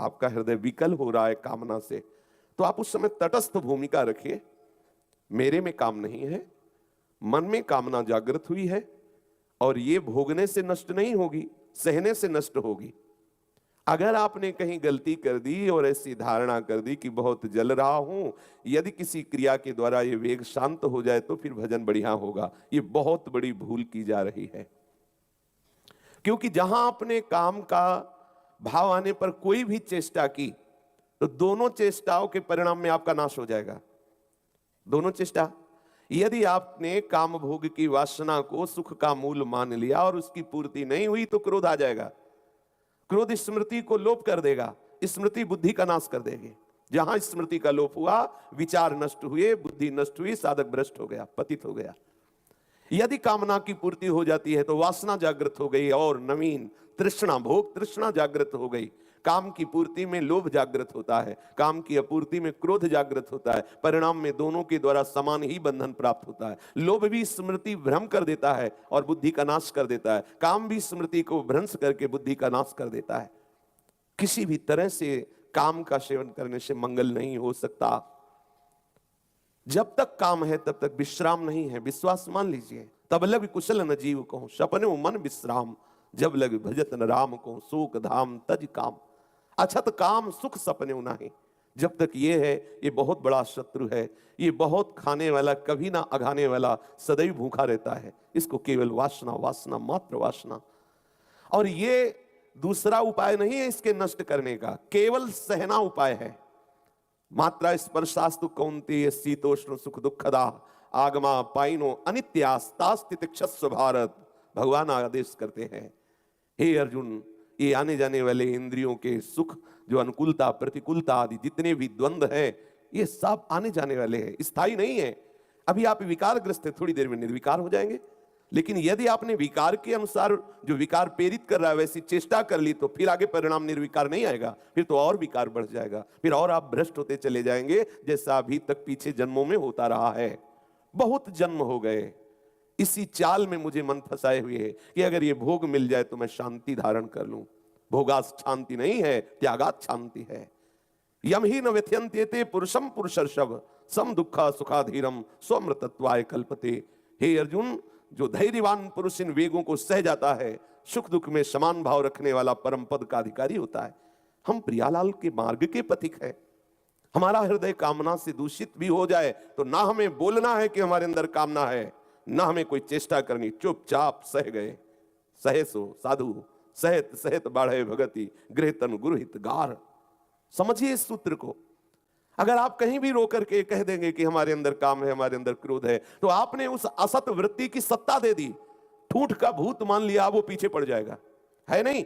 आपका हृदय विकल हो रहा है कामना से, तो आप उस समय तटस्थ भूमिका रखिए। मेरे में काम नहीं है, मन में कामना जागृत हुई है और ये भोगने से नष्ट नहीं होगी, सहने से नष्ट होगी। अगर आपने कहीं गलती कर दी और ऐसी धारणा कर दी कि बहुत जल रहा हूं, यदि किसी क्रिया के द्वारा ये वेग शांत हो जाए तो फिर भजन बढ़िया होगा, ये बहुत बड़ी भूल की जा रही है। क्योंकि जहां आपने काम का भाव आने पर कोई भी चेष्टा की तो दोनों चेष्टाओं के परिणाम में आपका नाश हो जाएगा। दोनों चेष्टा, यदि आपने काम भोग की वासना को सुख का मूल मान लिया और उसकी पूर्ति नहीं हुई तो क्रोध आ जाएगा। क्रोध स्मृति को लोप कर देगा, स्मृति बुद्धि का नाश कर देगी। जहां स्मृति का लोप हुआ, विचार नष्ट हुए, बुद्धि नष्ट हुई, साधक भ्रष्ट हो गया, पतित हो गया। यदि कामना की पूर्ति हो जाती है तो वासना जागृत हो गई और नवीन तृष्णा, भोग तृष्णा जागृत हो गई। काम की पूर्ति में लोभ जागृत होता है, काम की अपूर्ति में क्रोध जागृत होता है। परिणाम में दोनों के द्वारा समान ही बंधन प्राप्त होता है। लोभ भी स्मृति भ्रम कर देता है और बुद्धि का नाश कर देता है, काम भी स्मृति को भ्रंश करके बुद्धि का नाश कर देता है। किसी भी तरह से काम का सेवन करने से मंगल नहीं हो सकता। जब तक काम है तब तक विश्राम नहीं है, विश्वास मान लीजिए। तब लग कुशल न जीव को, सपने मन विश्राम, जब लग भजत न राम को, शोक धाम तज काम। अछत काम सुख सपने नहीं। जब तक ये है, ये बहुत बड़ा शत्रु है, ये बहुत खाने वाला, कभी ना अघाने वाला, सदैव भूखा रहता है। इसको केवल वासना, वासना मात्र वासना। और ये दूसरा उपाय नहीं है इसके नष्ट करने का, केवल सहना उपाय है। मात्रा स्पर्शास्तु कौन्तेय शीतोष्ण सुख दुखदा, आगमा पाइनो अनित्यास्तास्तितिक्षस्व भारत। भगवान आदेश करते हैं, हे अर्जुन, ये आने जाने वाले इंद्रियों के सुख, जो अनुकूलता प्रतिकूलता आदि जितने भी द्वंद्व है, ये सब आने जाने वाले हैं, स्थायी नहीं है। अभी आप विकारग्रस्त है, थोड़ी देर में निर्विकार हो जाएंगे। लेकिन यदि आपने विकार के अनुसार जो विकार प्रेरित कर रहा है वैसी चेष्टा कर ली तो फिर आगे परिणाम निर्विकार नहीं आएगा, फिर तो और विकार बढ़ जाएगा, फिर और आप भ्रष्ट होते चले जाएंगे, जैसा अभी तक पीछे जन्मों में होता रहा है। बहुत जन्म हो गए इसी चाल में मुझे मन फंसाए हुए है कि अगर ये भोग मिल जाए तो मैं शांति धारण कर लूं। भोगात शांति नहीं है, त्यागात शांति है। यम ही न व्यथयन्त्येते पुरुषम पुरुषर्षभ, सम दुखा सुखाधीरम स्वमृतत्वाय कल्पते। हे अर्जुन, जो धैर्यवान पुरुष इन वेगों को सह जाता है, सुख दुख में समान भाव रखने वाला परम पद का अधिकारी होता है। हम प्रियालाल के मार्ग के पथिक है। हमारा हृदय कामना से दूषित भी हो जाए तो ना हमें बोलना है कि हमारे अंदर कामना है, ना हमें कोई चेष्टा करनी, चुपचाप सह गए। सहे सो साधु सहत सहत बाढ़े भगति, गृह तन गुरुहित गार। समझिए इस सूत्र को। अगर आप कहीं भी रोकर के कह देंगे कि हमारे अंदर काम है, हमारे अंदर क्रोध है, तो आपने उस असत वृत्ति की सत्ता दे दी। ठूठ का भूत मान लिया, वो पीछे पड़ जाएगा, है नहीं,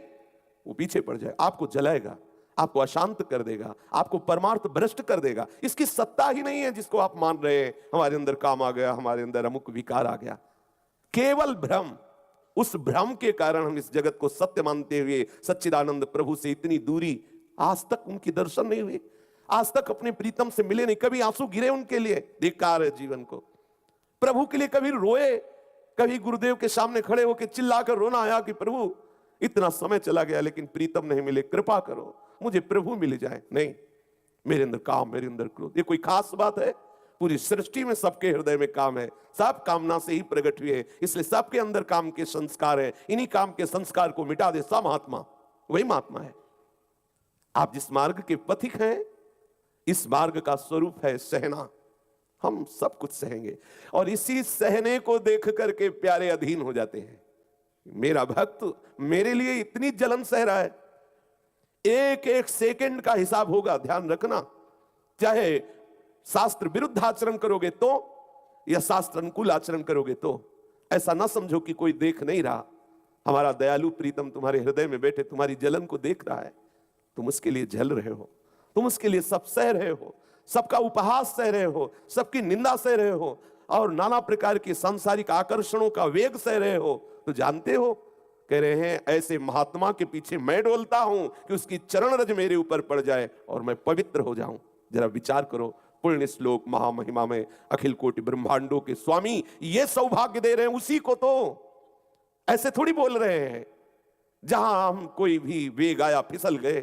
वो पीछे पड़ जाएगा, आपको जलाएगा, आपको अशांत कर देगा, आपको परमार्थ भ्रष्ट कर देगा। इसकी सत्ता ही नहीं है जिसको आप मान रहे हैं हमारे अंदर काम आ गया, हमारे अंदर अमुक विकार आ गया। केवल भ्रम। उस भ्रम के कारण हम इस जगत को सत्य मानते हुए सच्चिदानंद प्रभु से इतनी दूरी, आज तक उनकी दर्शन नहीं हुए, आज तक अपने प्रीतम से मिले नहीं, कभी आंसू गिरे उनके लिए, धिक्कार है जीवन को। प्रभु के लिए कभी रोए, कभी गुरुदेव के सामने खड़े होकर चिल्लाकर रोना आया कि प्रभु इतना समय चला गया लेकिन प्रीतम नहीं मिले, कृपा करो मुझे प्रभु मिल जाए। नहीं, मेरे अंदर काम, मेरे अंदर क्रोध, ये कोई खास बात है? पूरी सृष्टि में सबके हृदय में काम है, सब कामना से ही प्रकट हुए, इसलिए सबके अंदर काम के संस्कार है। इन्हीं काम के संस्कार को मिटा दे सा महात्मा, वही महात्मा है। आप जिस मार्ग के पथिक हैं, इस मार्ग का स्वरूप है सहना। हम सब कुछ सहेंगे और इसी सहने को देख करके प्यारे अधीन हो जाते हैं। मेरा भक्त मेरे लिए इतनी जलन सह रहा है, एक एक सेकंड का हिसाब होगा, ध्यान रखना। चाहे शास्त्र विरुद्ध आचरण करोगे तो या शास्त्र अनुकूल आचरण करोगे तो, ऐसा ना समझो कि कोई देख नहीं रहा। हमारा दयालु प्रीतम तुम्हारे हृदय में बैठे तुम्हारी जलन को देख रहा है। तुम उसके लिए जल रहे हो, तुम उसके लिए सब सह रहे हो, सबका उपहास सह रहे हो, सबकी निंदा सह रहे हो और नाना प्रकार के सांसारिक आकर्षणों का वेग सह रहे हो। तो जानते हो, कह रहे हैं ऐसे महात्मा के पीछे मैं डोलता हूं कि उसकी चरण रज मेरे ऊपर पड़ जाए और मैं पवित्र हो जाऊं। जरा विचार करो, पुण्य श्लोक महामहिमा में अखिल कोटि ब्रह्मांडों के स्वामी ये सौभाग्य दे रहे हैं उसी को। तो ऐसे थोड़ी बोल रहे हैं जहां हम कोई भी वेग आया फिसल गए।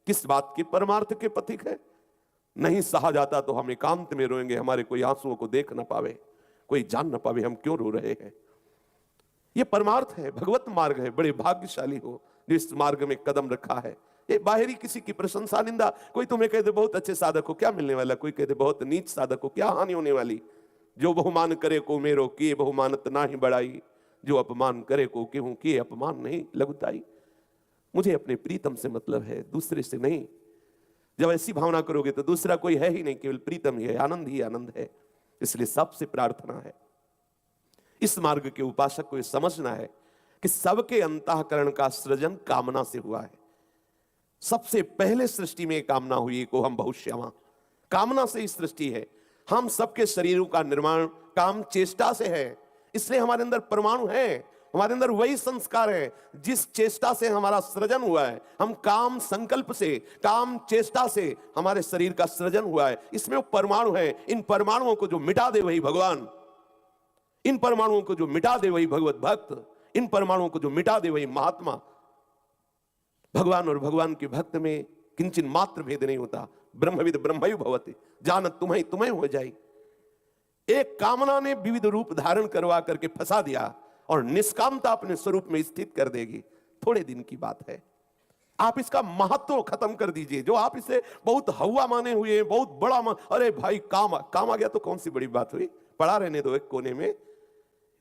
किस बात के परमार्थ के पथिक है? नहीं सहा जाता तो हम एकांत में रोएंगे, हमारे कोई आंसुओं को देख ना पावे, कोई जान ना पावे हम क्यों रो रहे हैं। ये परमार्थ है, भगवत मार्ग है। बड़े भाग्यशाली हो जो इस मार्ग में कदम रखा है। ये बाहरी किसी की प्रशंसा निंदा, कोई तुम्हें कह दे बहुत अच्छे साधक हो, क्या मिलने वाला? कोई कह दे बहुत नीच साधक हो, क्या हानि होने वाली? जो बहुमान करे को मेरो किए बहुमानत ना ही बढ़ाई, जो अपमान करे को केहू किए अपमान नहीं लघुताई। मुझे अपने प्रीतम से मतलब है, दूसरे से नहीं। जब ऐसी भावना करोगे तो दूसरा कोई है ही नहीं, केवल प्रीतम ही है, आनंद ही आनंद है। इसलिए सबसे प्रार्थना है, इस मार्ग के उपासक को यह समझना है कि सबके अंतःकरण का सृजन कामना से हुआ है। सबसे पहले सृष्टि में कामना हुई को हम बहुश्यामा, कामना से ही सृष्टि है। हम सबके शरीरों का निर्माण काम चेष्टा से है, इसलिए हमारे अंदर परमाणु है, हमारे अंदर वही संस्कार है जिस चेष्टा से हमारा सृजन हुआ है। हम काम संकल्प से, काम चेष्टा से हमारे शरीर का सृजन हुआ है। इसमें वो परमाणु है, इन परमाणुओं को जो मिटा दे वही भगवान, इन परमाणुओं को जो मिटा दे वही भगवत भक्त, इन परमाणुओं को जो मिटा दे वही महात्मा। भगवान और भगवान के भक्त में किंचन मात्र भेद नहीं होता। ब्रह्मविद ब्रह्मयु भवति, जानत तुम्हें तुम्हें हो जाए। एक कामना ने विविध रूप धारण करवा करके फंसा दिया और निष्कामता अपने स्वरूप में स्थित कर देगी। थोड़े दिन की बात है, आप इसका महत्व खत्म कर दीजिए। जो आप इसे बहुत हवा माने हुए, बहुत बड़ा अरे भाई काम आ गया तो कौन सी बड़ी बात हुई, पड़ा रहने दो एक कोने में।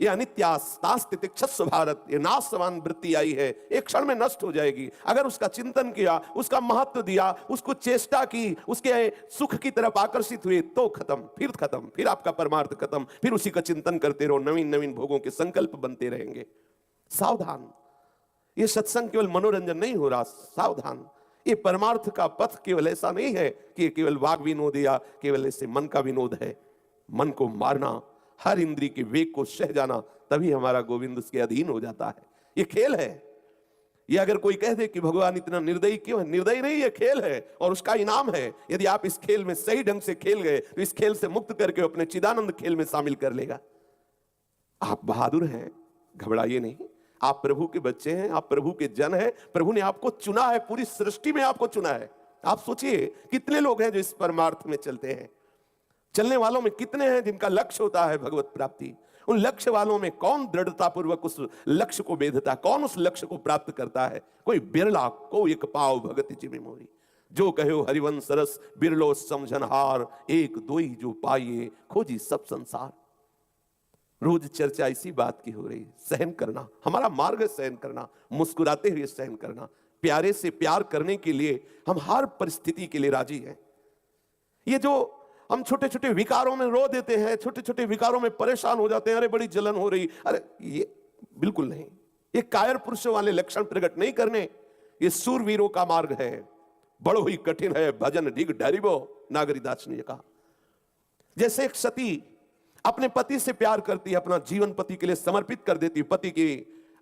ये अनित्यास्तितिक्षस्व भारत, ये नाशवान वृत्ति आई है, एक क्षण में नष्ट हो जाएगी। अगर उसका चिंतन किया, उसका महत्व दिया, उसको चेष्टा की, उसके सुख की तरफ आकर्षित हुए तो खत्म, फिर आपका परमार्थ खत्म। फिर उसी का चिंतन करते रहो, नवीन नवीन भोगों के संकल्प बनते रहेंगे। सावधान, ये सत्संग केवल मनोरंजन नहीं हो रहा, सावधान। ये परमार्थ का पथ केवल ऐसा नहीं है कि ये केवल वाग विनोद या केवल ऐसे मन का विनोद है। मन को मारना, हर इंद्री के वेग को सह जाना, तभी हमारा गोविंद उसके अधीन हो जाता है। ये खेल है। ये अगर कोई कह दे कि भगवान इतना निर्दयी क्यों है, निर्दयी नहीं, ये खेल है और उसका इनाम है। यदि आप इस खेल में सही ढंग से खेल गए तो इस खेल से मुक्त करके अपने चिदानंद खेल में शामिल कर लेगा। आप बहादुर हैं, घबराइए नहीं। आप प्रभु के बच्चे हैं, आप प्रभु के जन हैं। प्रभु ने आपको चुना है, पूरी सृष्टि में आपको चुना है। आप सोचिए कितने लोग हैं जो इस परमार्थ में चलते हैं। चलने वालों में कितने हैं जिनका लक्ष्य होता है भगवत प्राप्ति। उन लक्ष्य वालों में कौन दृढ़ता पूर्वक उस लक्ष्य को बेधता, कौन उस लक्ष्य को प्राप्त करता है? कोई बिरला, को एक पाव भगति जिमि मोरी। जो कहो हरिवंश रस बिरलो समझनहार, एक दोई जो पाइए खोजी सब संसार। रोज चर्चा इसी बात की हो रही, सहन करना, हमारा मार्ग सहन करना, मुस्कुराते हुए सहन करना। प्यारे से प्यार करने के लिए हम हर परिस्थिति के लिए राजी हैं। ये जो हम छोटे छोटे विकारों में रो देते हैं, छोटे छोटे विकारों में परेशान हो जाते हैं, अरे बड़ी जलन हो रही, अरे ये बिल्कुल नहीं। ये कायर पुरुषों वाले लक्षण प्रकट नहीं करने, ये सूरवीरों का मार्ग है। बड़ो ही कठिन है भजन ढिग डरिबो, नागरीदास ने कहा। जैसे एक सती अपने पति से प्यार करती है, अपना जीवन पति के लिए समर्पित कर देती, पति के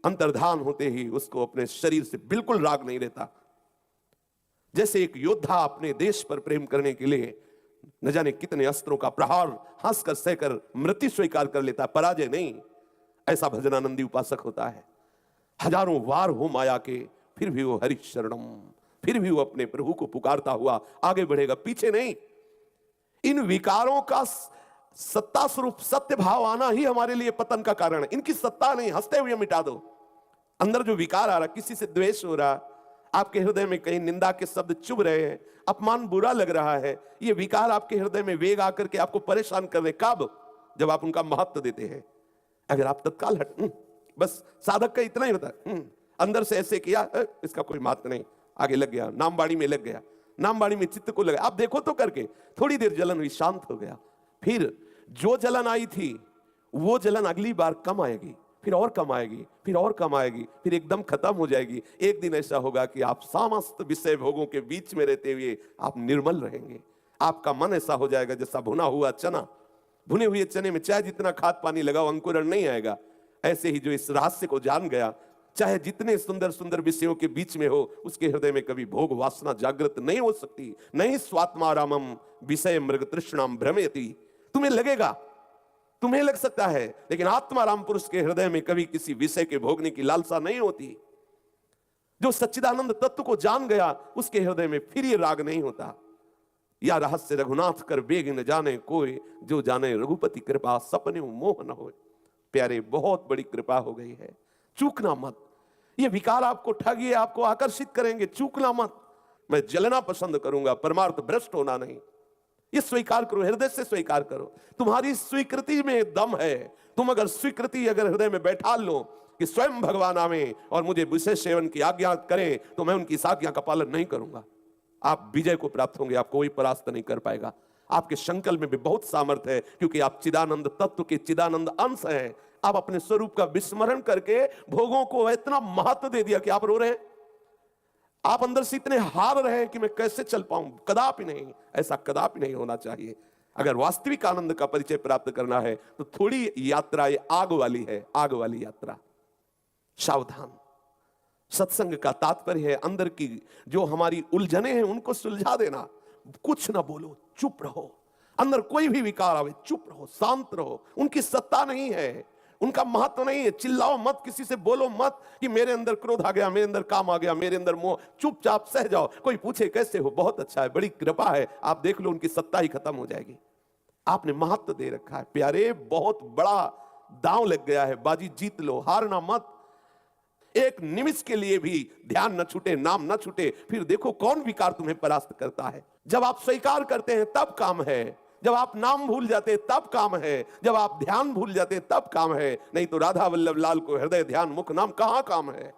अंतर्धान होते ही उसको अपने शरीर से बिल्कुल राग नहीं रहता। जैसे एक योद्धा अपने देश पर प्रेम करने के लिए न जाने कितने अस्त्रों का प्रहार हंसकर सहकर मृत्यु स्वीकार कर लेता, पराजय नहीं। ऐसा भजनानंदी उपासक होता है। हजारों वार हो माया के, फिर भी वो हरि शरणम, फिर भी वो अपने प्रभु को पुकारता हुआ आगे बढ़ेगा, पीछे नहीं। इन विकारों का सत्ता स्वरूप सत्य भाव आना ही हमारे लिए पतन का कारण है। इनकी सत्ता नहीं, हंसते हुए मिटा दो। अंदर जो विकार आ रहा, किसी से द्वेष हो रहा, आपके हृदय में कहीं निंदा के शब्द चुभ रहे हैं, अपमान बुरा लग रहा है, ये विकार आपके हृदय में वेग आकर के आपको परेशान कर रहे, कब? जब आप उनका महत्व देते हैं। अगर आप तत्काल बस साधक का इतना ही होता है, अंदर से ऐसे किया, इसका कोई महत्व नहीं, आगे लग गया, नामबाड़ी में लग गया, नामबाड़ी में चित्त को लगा। आप देखो तो करके थोड़ी देर जलन हुई, शांत हो गया। फिर जो जलन आई थी वो जलन अगली बार कम आएगी, फिर और कम आएगी, फिर और कम आएगी, फिर एकदम खत्म हो जाएगी। एक दिन ऐसा होगा कि आप समस्त विषय भोगों के बीच में रहते हुए आप निर्मल रहेंगे। आपका मन ऐसा हो जाएगा जैसा भुना हुआ चना, भुने हुए चने में चाहे जितना खाद पानी लगाओ अंकुरण नहीं आएगा। ऐसे ही जो इस रहस्य को जान गया, चाहे जितने सुंदर सुंदर विषयों के बीच में हो, उसके हृदय में कभी भोग वासना जागृत नहीं हो सकती। नहीं स्वात्मारामम विषय मृग तृष्णाम भ्रमयति। तुम्हें लगेगा, तुम्हें लग सकता है, लेकिन आत्माराम पुरुष के हृदय में कभी किसी विषय के भोगने की लालसा नहीं होती। जो सच्चिदानंद तत्व को जान गया उसके हृदय में फिर ये राग नहीं होता। या रहस्य रघुनाथ कर बेग न जाने कोई, जो जाने रघुपति कृपा सपने मोह न होए। प्यारे, बहुत बड़ी कृपा हो गई है, चूकना मत। ये विकार आपको ठगिए, आपको आकर्षित करेंगे, चूकना मत। मैं जलना पसंद करूंगा, परमार्थ भ्रष्ट होना नहीं। ये स्वीकार करो, हृदय से स्वीकार करो। तुम्हारी स्वीकृति में दम है। तुम अगर स्वीकृति अगर हृदय में बैठा लो कि स्वयं भगवान आवे और मुझे विशेष सेवन की आज्ञा करें, तो मैं उनकी इस आज्ञा का पालन नहीं करूंगा, आप विजय को प्राप्त होंगे, आपको कोई परास्त नहीं कर पाएगा। आपके संकल्प में भी बहुत सामर्थ्य है, क्योंकि आप चिदानंद तत्व के चिदानंद अंश हैं। आप अपने स्वरूप का विस्मरण करके भोगों को इतना महत्व दे दिया कि आप रो रहे हैं। आप अंदर से इतने हार रहे हैं कि मैं कैसे चल पाऊं। कदापि नहीं, ऐसा कदापि नहीं होना चाहिए। अगर वास्तविक आनंद का परिचय प्राप्त करना है तो थोड़ी यात्रा ये आग वाली है, आग वाली यात्रा। सावधान। सत्संग का तात्पर्य है अंदर की जो हमारी उलझने हैं उनको सुलझा देना। कुछ ना बोलो, चुप रहो। अंदर कोई भी विकार आवे, चुप रहो, शांत रहो। उनकी सत्ता नहीं है, उनका महत्व नहीं है। चिल्लाओ मत, किसी से बोलो मत कि मेरे अंदर क्रोध आ गया, मेरे अंदर काम आ गया, मेरे अंदर मोह। चुपचाप सह जाओ। कोई पूछे कैसे हो, बहुत अच्छा है, बड़ी कृपा है, आप देख लो, उनकी सत्ता ही खत्म हो जाएगी। आपने महत्व दे रखा है। प्यारे, बहुत बड़ा दांव लग गया है, बाजी जीत लो, हारना मत। एक निमिष के लिए भी ध्यान न छूटे, नाम न छूटे। फिर देखो कौन विकार तुम्हें परास्त करता है। जब आप स्वीकार करते हैं तब काम है, जब आप नाम भूल जाते तब काम है, जब आप ध्यान भूल जाते तब काम है। नहीं तो राधा वल्लभ लाल को हृदय ध्यान मुख नाम कहां काम है,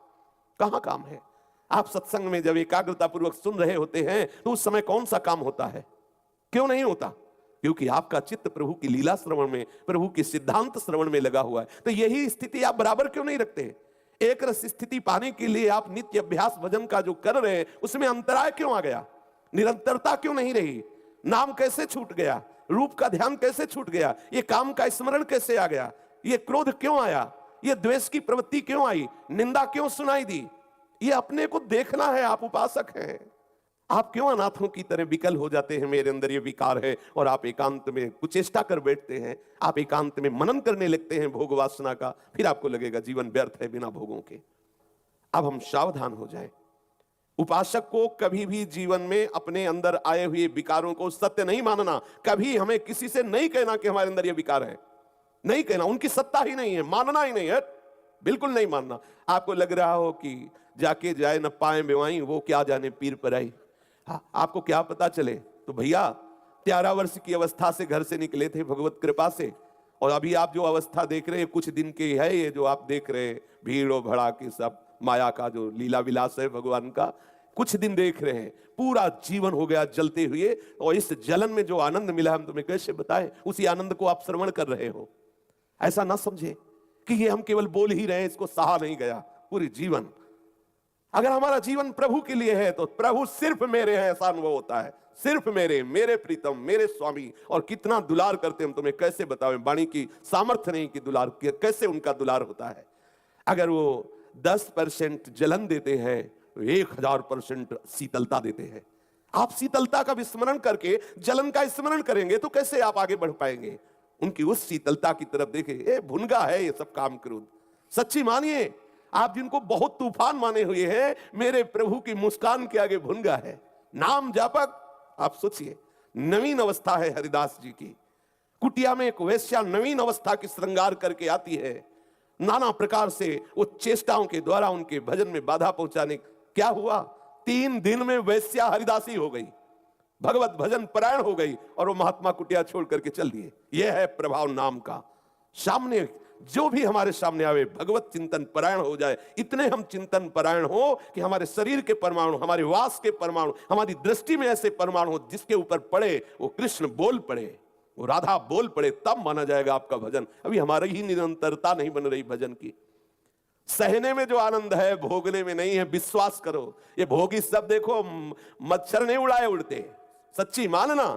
कहां काम है। आप सत्संग में जब एकाग्रता पूर्वक सुन रहे होते हैं तो उस समय कौन सा काम होता है? क्यों नहीं होता? क्योंकि आपका चित्त प्रभु की लीला श्रवण में, प्रभु की सिद्धांत श्रवण में लगा हुआ है। तो यही स्थिति आप बराबर क्यों नहीं रखते? एक रस स्थिति पाने के लिए आप नित्य अभ्यास भजन का जो कर रहे हैं उसमें अंतराय क्यों आ गया? निरंतरता क्यों नहीं रही? नाम कैसे छूट गया? रूप का ध्यान कैसे छूट गया? ये काम का स्मरण कैसे आ गया? ये क्रोध क्यों आया? ये द्वेष की प्रवृत्ति क्यों आई? निंदा क्यों सुनाई दी? ये अपने को देखना है। आप उपासक हैं, आप क्यों अनाथों की तरह विकल हो जाते हैं? मेरे अंदर ये विकार है, और आप एकांत में कुचेष्टा कर बैठते हैं, आप एकांत में मनन करने लगते हैं भोग वासना का। फिर आपको लगेगा जीवन व्यर्थ है बिना भोगों के। अब हम सावधान हो जाएं। उपासक को कभी भी जीवन में अपने अंदर आए हुए विकारों को सत्य नहीं मानना। कभी हमें किसी से नहीं कहना कि हमारे अंदर ये विकार है, नहीं कहना। उनकी सत्ता ही नहीं है, मानना ही नहीं है, बिल्कुल नहीं मानना। आपको लग रहा हो कि जाके जाए न पाए बेवाई, वो क्या जाने पीर पर आई। हाँ, आपको क्या पता चले? तो भैया 13 वर्ष की अवस्था से घर से निकले थे भगवत कृपा से, और अभी आप जो अवस्था देख रहे हैं कुछ दिन के है। ये जो आप देख रहे हैं भीड़ और भड़ा के सब माया का जो लीला विलास है भगवान का, कुछ दिन देख रहे हैं। पूरा जीवन हो गया जलते हुए, और इस जलन में जो आनंद मिला हम तुम्हें कैसे बताएं? उसी आनंद को आप श्रवण कर रहे हो। ऐसा ना समझे कि ये हम केवल बोल ही रहे हैं, इसको सहा नहीं गया पूरी जीवन। अगर हमारा जीवन प्रभु के लिए है तो प्रभु सिर्फ मेरे हैं ऐसा अनुभव होता है। सिर्फ मेरे, मेरे प्रीतम, मेरे स्वामी। और कितना दुलार करते हम तुम्हें कैसे बतावें? वाणी की सामर्थ्य नहीं कि दुलार कैसे उनका दुलार होता है। अगर वो 10% जलन देते हैं तो 1000% शीतलता देते हैं। आप शीतलता का विस्मरण करके जलन का स्मरण करेंगे तो कैसे आप आगे बढ़ पाएंगे? उनकी उस शीतलता की तरफ देखें। ए भुनगा है ये सब काम क्रोध। सच्ची मानिए, आप जिनको बहुत तूफान माने हुए हैं, मेरे प्रभु की मुस्कान के आगे भुनगा है। नाम जापक। आप सोचिए, नवीन अवस्था है हरिदास जी की। कुटिया में एक वैश्या नवीन अवस्था की श्रृंगार करके आती है, नाना प्रकार से वो चेष्टाओं के द्वारा उनके भजन में बाधा पहुंचाने। क्या हुआ? 3 दिन में वैश्या हरिदासी हो गई, भगवत भजन परायण हो गई, और वो महात्मा कुटिया छोड़ करके चल दिए। यह है प्रभाव नाम का। सामने जो भी हमारे सामने आवे भगवत चिंतन परायण हो जाए। इतने हम चिंतन परायण हो कि हमारे शरीर के परमाणु, हमारे वास के परमाणु, हमारी दृष्टि में ऐसे परमाणु हो जिसके ऊपर पड़े वो कृष्ण बोल पड़े, वो राधा बोल पड़े, तब माना जाएगा आपका भजन। अभी हमारी ही निरंतरता नहीं बन रही भजन की। सहने में जो आनंद है भोगने में नहीं है, विश्वास करो। ये भोगी सब देखो मच्छर नहीं उड़ाए उड़ते, सच्ची मानना।